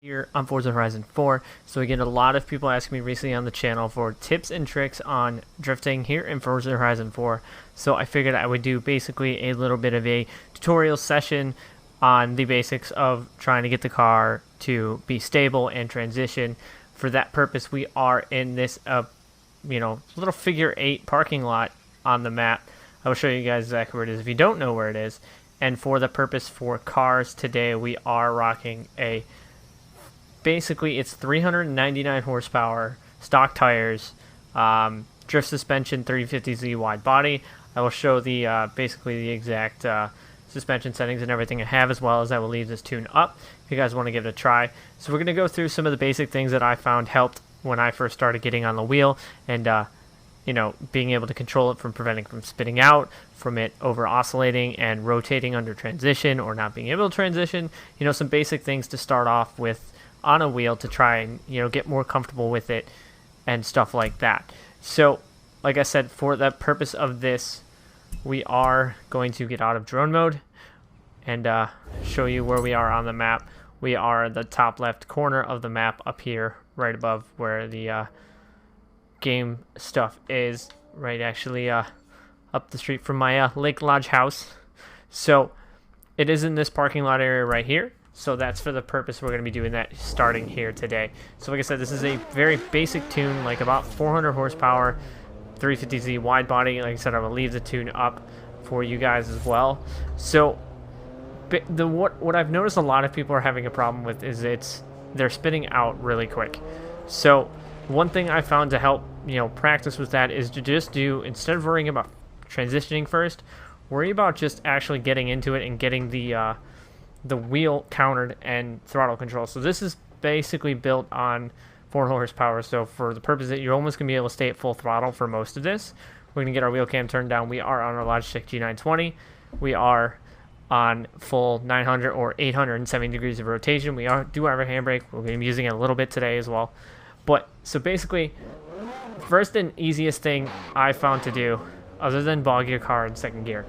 Here on Forza Horizon 4. So we get a lot of people asking me recently on the channel for tips and tricks on drifting here in Forza Horizon 4. So I figured I would do basically a little bit of a tutorial session on the basics of trying to get the car to be stable and transition. For that purpose, we are in this little figure 8 parking lot on the map. I will show you guys exactly where it is if you don't know where it is. And for the purpose for cars today, we are rocking a basically it's 399 horsepower, stock tires, drift suspension, 350Z wide body. I will show the basically the exact suspension settings and everything I have, as well as I will leave this tune up if you guys want to give it a try. So we're going to go through some of the basic things that I found helped when I first started getting on the wheel, and being able to control it from preventing from spinning out, from it over oscillating and rotating under transition or not being able to transition. Some basic things to start off with on a wheel to try and get more comfortable with it and stuff like that. So like I said, for the purpose of this, we are going to get out of drone mode and show you where we are on the map. We are in the top left corner of the map up here, right above where the game stuff is, right actually up the street from my Lake Lodge house. So it is in this parking lot area right here. So that's for the purpose we're going to be doing that starting here today. So like I said, this is a very basic tune, like about 400 horsepower, 350Z wide body. Like I said, I will leave the tune up for you guys as well. So what I've noticed a lot of people are having a problem with is they're spinning out really quick. So one thing I found to help practice with that is to just instead of worrying about transitioning first, worry about just actually getting into it and getting the wheel countered and throttle control. So this is basically built on 400 horsepower. So for the purpose that you're almost going to be able to stay at full throttle for most of this, we're going to get our wheel cam turned down. We are on our Logitech G920. We are on full 900 or 870 degrees of rotation. We do have a handbrake. We're going to be using it a little bit today as well. But so basically, first and easiest thing I found to do, other than bog your car in second gear,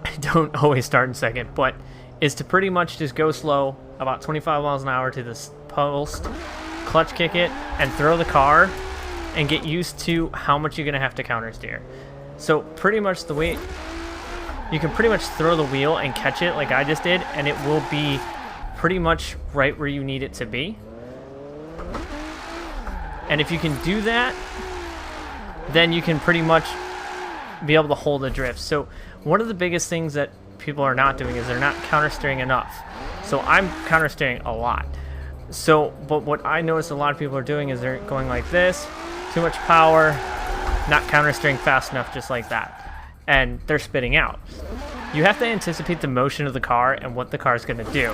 I don't always start in second, but is to pretty much just go slow, about 25 miles an hour to this post, clutch kick it, and throw the car, and get used to how much you're going to have to counter steer. So pretty much the way, you can pretty much throw the wheel and catch it like I just did, and it will be pretty much right where you need it to be. And if you can do that, then you can pretty much be able to hold a drift. So one of the biggest things that people are not doing is they're not counter steering enough. So I'm counter steering a lot. But what I notice a lot of people are doing is they're going like this, too much power, not counter steering fast enough, just like that, and they're spitting out. You have to anticipate the motion of the car and what the car is going to do,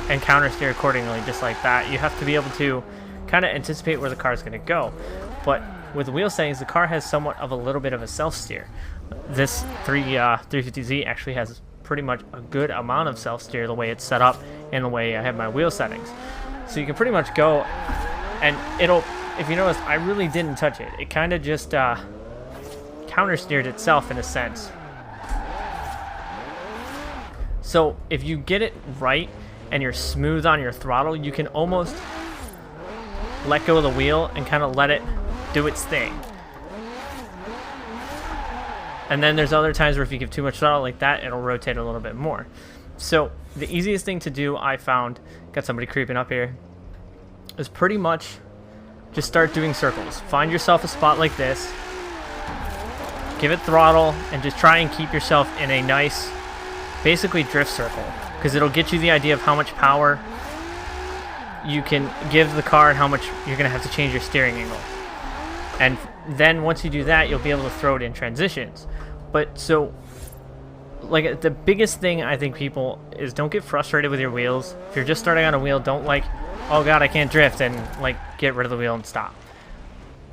and counter steer accordingly, just like that. You have to be able to kind of anticipate where the car is going to go. But with wheel settings, the car has somewhat of a little bit of a self steer. This 350Z actually has pretty much a good amount of self-steer, the way it's set up and the way I have my wheel settings. So you can pretty much go, and it'll, if you notice, I really didn't touch it. It kind of just counter-steered itself in a sense. So if you get it right and you're smooth on your throttle, you can almost let go of the wheel and kind of let it do its thing. And then there's other times where if you give too much throttle like that, it'll rotate a little bit more. So the easiest thing to do, I found, got somebody creeping up here, is pretty much just start doing circles. Find yourself a spot like this, give it throttle, and just try and keep yourself in a nice, basically drift circle, because it'll get you the idea of how much power you can give the car and how much you're going to have to change your steering angle. And then once you do that, you'll be able to throw it in transitions. But so, like, the biggest thing I think people is, don't get frustrated with your wheels. If you're just starting on a wheel, don't oh god, I can't drift, and get rid of the wheel and stop.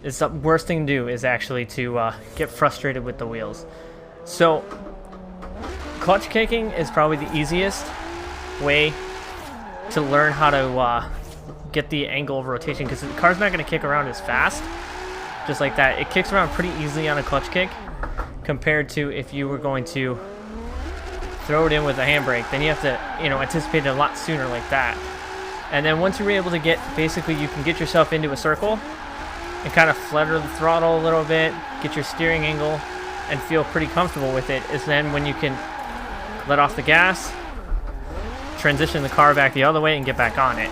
It's the worst thing to do is actually to get frustrated with the wheels. So clutch kicking is probably the easiest way to learn how to get the angle of rotation, because the car's not going to kick around as fast. Just like that, it kicks around pretty easily on a clutch kick compared to if you were going to throw it in with a handbrake. Then you have to anticipate it a lot sooner like that. And then once you're able to get, basically you can get yourself into a circle and kind of flutter the throttle a little bit, get your steering angle, and feel pretty comfortable with it, is then when you can let off the gas, transition the car back the other way, and get back on it.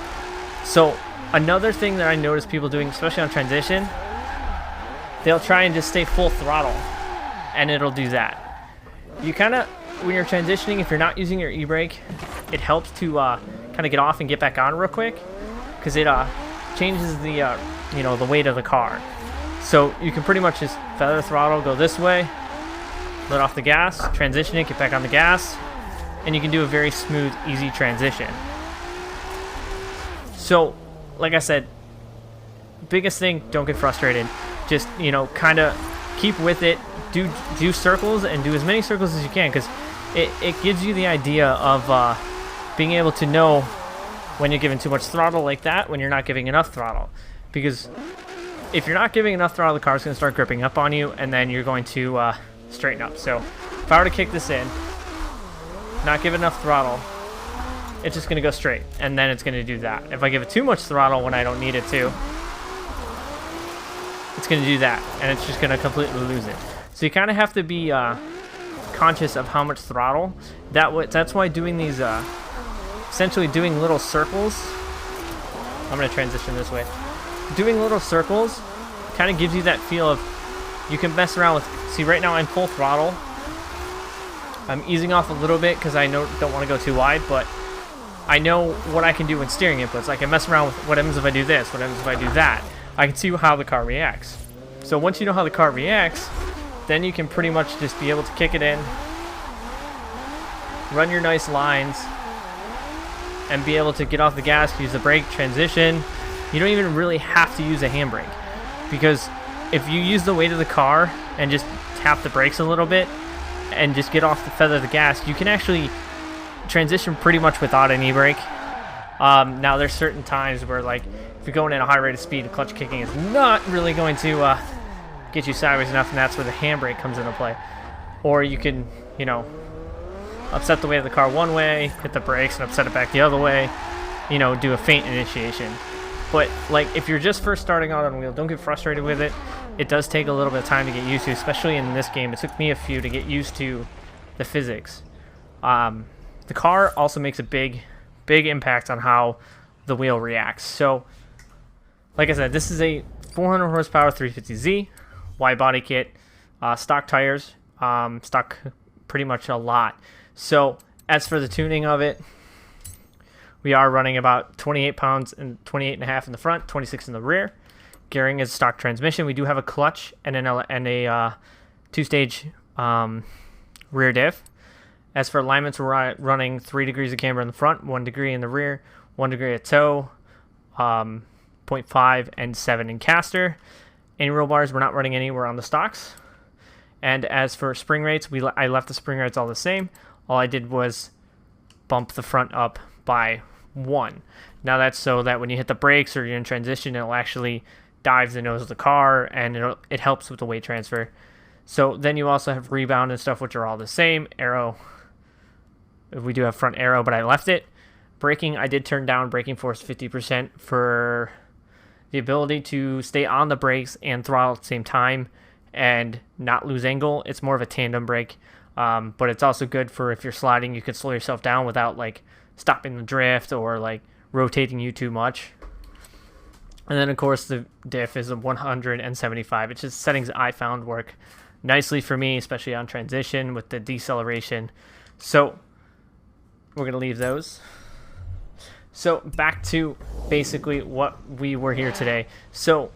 So another thing that I notice people doing, especially on transition, they'll try and just stay full throttle, and it'll do that. You kind of, when you're transitioning, if you're not using your e-brake, it helps to kind of get off and get back on real quick, because it changes the the weight of the car. So you can pretty much just feather the throttle, go this way, let off the gas, transition it, get back on the gas, and you can do a very smooth, easy transition. So, like I said, biggest thing, don't get frustrated. Just, kind of keep with it. Do circles, and do as many circles as you can, because it gives you the idea of being able to know when you're giving too much throttle like that, when you're not giving enough throttle. Because if you're not giving enough throttle, the car's going to start gripping up on you, and then you're going to straighten up. So if I were to kick this in, not give enough throttle, it's just going to go straight, and then it's going to do that. If I give it too much throttle when I don't need it to, it's going to do that, and it's just going to completely lose it. So you kind of have to be conscious of how much throttle. That's why doing these, essentially doing little circles, I'm going to transition this way. Doing little circles kind of gives you that feel of, you can mess around with, see right now I'm full throttle. I'm easing off a little bit because I don't want to go too wide, but I know what I can do when steering inputs. I can mess around with what happens if I do this, what happens if I do that. I can see how the car reacts. So once you know how the car reacts, then you can pretty much just be able to kick it in, run your nice lines, and be able to get off the gas, use the brake, transition. You don't even really have to use a handbrake, because if you use the weight of the car and just tap the brakes a little bit and just get off the feather of the gas, you can actually transition pretty much without an e-brake. Now there's certain times where, like, if you're going at a high rate of speed, clutch kicking is not really going to get you sideways enough, and that's where the handbrake comes into play. Or you can, upset the weight of the car one way, hit the brakes, and upset it back the other way, do a feint initiation. But, like, if you're just first starting out on wheel, don't get frustrated with it. It does take a little bit of time to get used to, especially in this game. It took me a few to get used to the physics. The car also makes a big impact on how the wheel reacts. So, like I said, this is a 400 horsepower 350Z, wide body kit, stock tires, stock pretty much a lot. So, as for the tuning of it, we are running about 28 pounds and 28 and a half in the front, 26 in the rear. Gearing is stock transmission. We do have a clutch and a two-stage rear diff. As for alignments, we're running 3 degrees of camber in the front, 1 degree in the rear, 1 degree at toe, 0.5 and 7 in caster. Any roll bars, we're not running any. We're on the stocks. And as for spring rates, I left the spring rates all the same. All I did was bump the front up by 1. Now that's so that when you hit the brakes or you're in transition, it'll actually dive the nose of the car, and it helps with the weight transfer. So then you also have rebound and stuff, which are all the same. Aero, we do have front aero, but I left it. Braking, I did turn down braking force 50% for the ability to stay on the brakes and throttle at the same time and not lose angle. It's more of a tandem brake, but it's also good for if you're sliding, you can slow yourself down without, like, stopping the drift or, like, rotating you too much. And then, of course, the diff is a 175. It's just settings I found work nicely for me, especially on transition with the deceleration. So we're going to leave those. So back to basically what we were here today. So,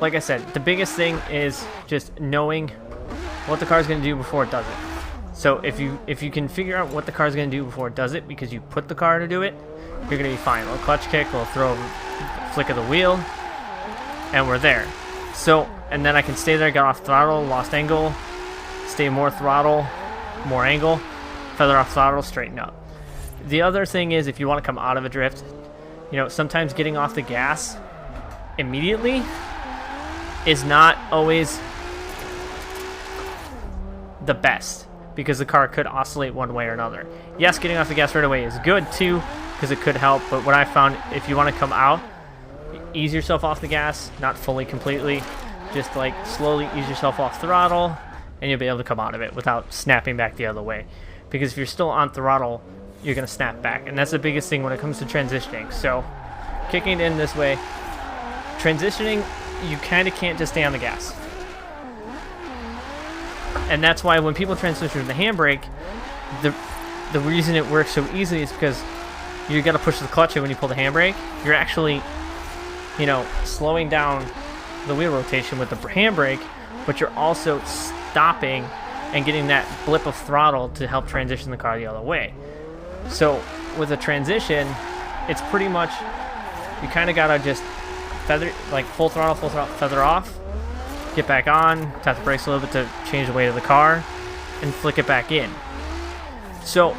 like I said, the biggest thing is just knowing what the car is going to do before it does it. So if you can figure out what the car is going to do before it does it, because you put the car to do it, you're going to be fine. A little clutch kick, we'll throw a flick of the wheel, and we're there. So, and then I can stay there, get off throttle, lost angle, stay more throttle, more angle, feather off throttle, straighten up. The other thing is, if you want to come out of a drift, sometimes getting off the gas immediately is not always the best, because the car could oscillate one way or another. Yes, getting off the gas right away is good too, because it could help. But what I found, if you want to come out, ease yourself off the gas, not fully completely, just like slowly ease yourself off throttle, and you'll be able to come out of it without snapping back the other way. Because if you're still on throttle, you're going to snap back, and that's the biggest thing when it comes to transitioning. So kicking it in this way, transitioning, you kind of can't just stay on the gas. And that's why when people transition to the handbrake, the reason it works so easily is because you got to push the clutch in when you pull the handbrake. You're actually, you know, slowing down the wheel rotation with the handbrake, but you're also stopping and getting that blip of throttle to help transition the car the other way. So with a transition, it's pretty much, you kind of got to just feather, like full throttle, feather off, get back on, tap the brakes a little bit to change the weight of the car, and flick it back in. So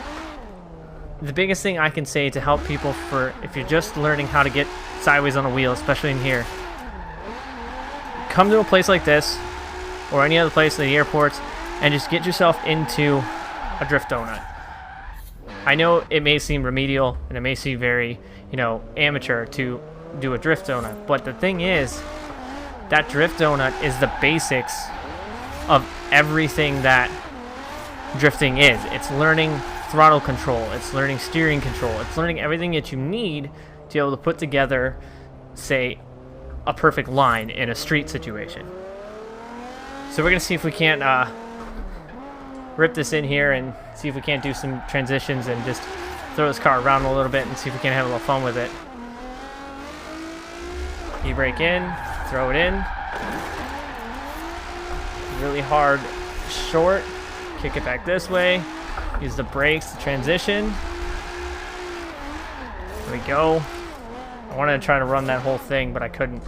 the biggest thing I can say to help people, for if you're just learning how to get sideways on a wheel, especially in here, come to a place like this or any other place, like the airports, and just get yourself into a drift donut. I know it may seem remedial and it may seem very, you know, amateur to do a drift donut, but the thing is, that drift donut is the basics of everything that drifting is. It's learning throttle control, it's learning steering control, it's learning everything that you need to be able to put together, say, a perfect line in a street situation. So we're gonna see if we can't rip this in here and see if we can't do some transitions and just throw this car around a little bit and see if we can have a little fun with it. E-brake in, throw it in. Really hard short. Kick it back this way. Use the brakes to transition. There we go. I wanted to try to run that whole thing, but I couldn't.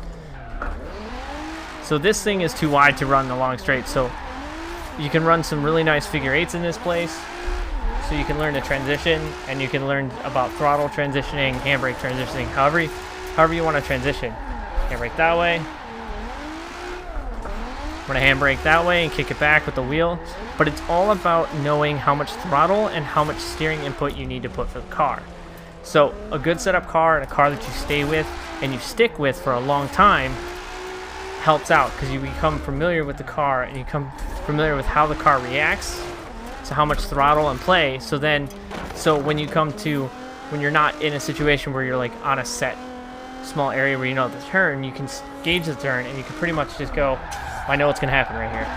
So this thing is too wide to run the long straight, so you can run some really nice figure eights in this place. So you can learn to transition, and you can learn about throttle transitioning, handbrake transitioning, however you want to transition. Handbrake that way. I'm going to handbrake that way and kick it back with the wheel. But it's all about knowing how much throttle and how much steering input you need to put for the car. So a good setup car and a car that you stay with and you stick with for a long time helps out, because you become familiar with the car and you become familiar with how the car reacts, so how much throttle and play. So when you come to, when you're not in a situation where you're like on a set small area where you know the turn, you can gauge the turn and you can pretty much just go, I know what's going to happen right here.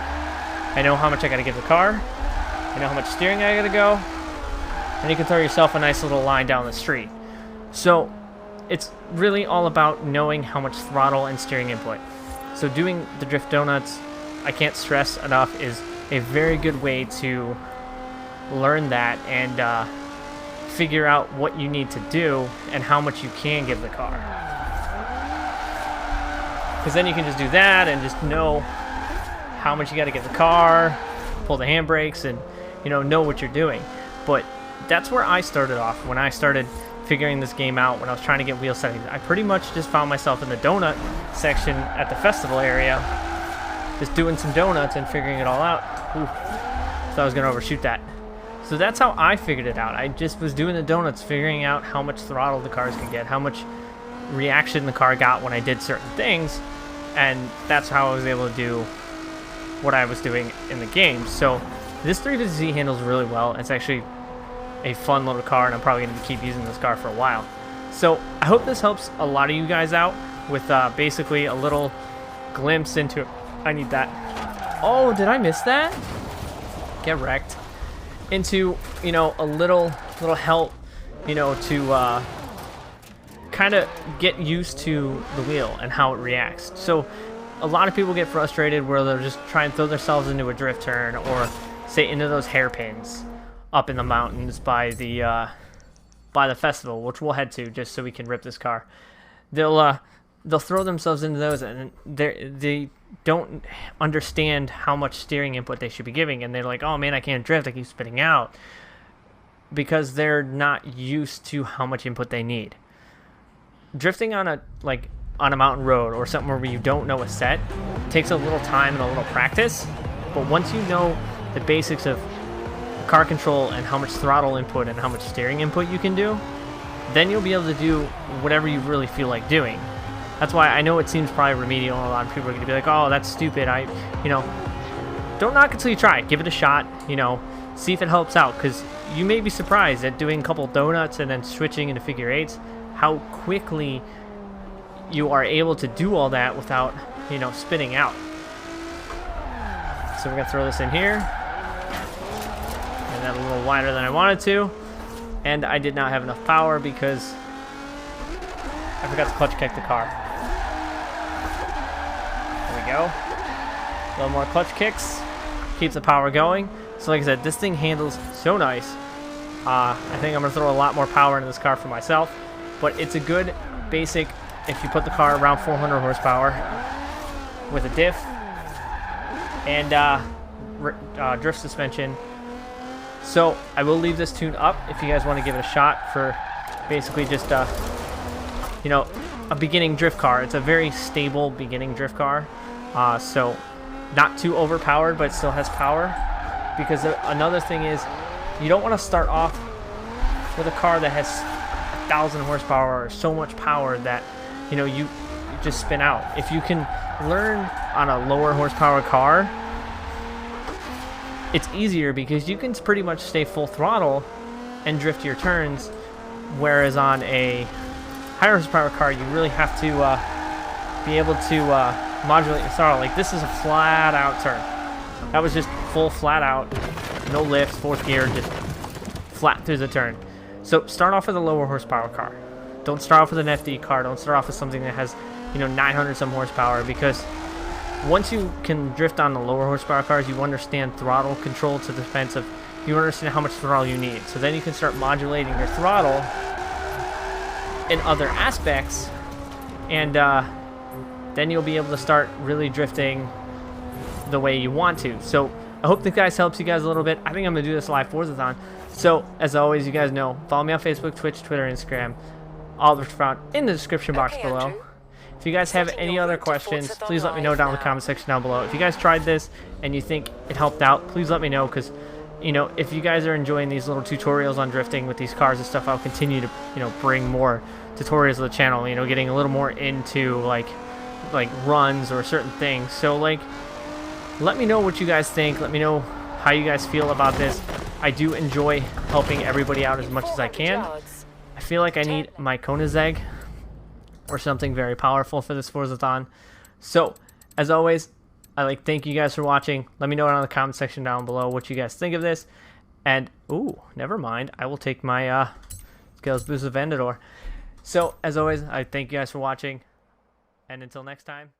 I know how much I got to give the car. I know how much steering I got to go. And you can throw yourself a nice little line down the street. So it's really all about knowing how much throttle and steering input. So doing the drift donuts, I can't stress enough, is a very good way to learn that and figure out what you need to do and how much you can give the car. Because then you can just do that and just know how much you got to give the car, pull the handbrakes, and know what you're doing. But that's where I started off when I started figuring this game out. When I was trying to get wheel settings, I pretty much just found myself in the donut section at the festival area, just doing some donuts and figuring it all out. Ooh, thought I was gonna overshoot that. So that's how I figured it out. I just was doing the donuts, figuring out how much throttle the cars could get, how much reaction the car got when I did certain things, and that's how I was able to do what I was doing in the game. So this 350Z handles really well. It's actually a fun little car, and I'm probably going to keep using this car for a while. So I hope this helps a lot of you guys out with basically a little glimpse into, I need that. Oh, did I miss that? Get wrecked. Into, a little help, to kind of get used to the wheel and how it reacts. So a lot of people get frustrated where they'll just try and throw themselves into a drift turn, or say into those hairpins up in the mountains by the festival, which we'll head to just so we can rip this car. They'll throw themselves into those, and they don't understand how much steering input they should be giving, and they're like, oh man, I can't drift, I keep spinning out, because they're not used to how much input they need. Drifting on a mountain road or something where you don't know a set takes a little time and a little practice, but once you know the basics of car control and how much throttle input and how much steering input you can do, then you'll be able to do whatever you really feel like doing. That's why I know it seems probably remedial. A lot of people are going to be like, oh, that's stupid. Don't knock it till you try it. Give it a shot, see if it helps out, because you may be surprised at doing a couple donuts and then switching into figure eights, how quickly you are able to do all that without, spinning out. So we're going to throw this in here. And that a little wider than I wanted to. And I did not have enough power because I forgot to clutch kick the car. There we go. A little more clutch kicks. Keeps the power going. So like I said, this thing handles so nice. I think I'm going to throw a lot more power into this car for myself. But it's a good basic, if you put the car around 400 horsepower with a diff and drift suspension. So I will leave this tuned up if you guys want to give it a shot for basically just a beginning drift car. It's a very stable beginning drift car. So not too overpowered, but it still has power. Because another thing is, you don't want to start off with a car that has 1,000 horsepower or so much power that you just spin out. If you can learn on a lower horsepower car, it's easier because you can pretty much stay full throttle and drift your turns, whereas on a higher horsepower car you really have to be able to modulate your throttle. Like this is a flat out turn. That was just full flat out, no lift, fourth gear, just flat through the turn. So start off with a lower horsepower car. Don't start off with an FD car. Don't start off with something that has 900 some horsepower, because once you can drift on the lower horsepower cars, you understand throttle control to the defense of, you understand how much throttle you need. So then you can start modulating your throttle in other aspects, and then you'll be able to start really drifting the way you want to. So I hope this guys helps you guys a little bit. I think I'm going to do this live Forzathon. So as always, you guys know, follow me on Facebook, Twitch, Twitter, Instagram. All of it's found in the description box below. Andrew. If you guys have any other questions, please let me know down in the comment section down below. If you guys tried this and you think it helped out, please let me know, because if you guys are enjoying these little tutorials on drifting with these cars and stuff, I'll continue to bring more tutorials to the channel, getting a little more into like runs or certain things. So let me know what you guys think. Let me know how you guys feel about this. I do enjoy helping everybody out as much as I can. I feel like I need my Koenigsegg or something very powerful for this Forzathon. So, as always, I thank you guys for watching. Let me know down in the comment section down below what you guys think of this. And, ooh, never mind. I will take my Scales Boost of Vendador. So, as always, I thank you guys for watching. And until next time.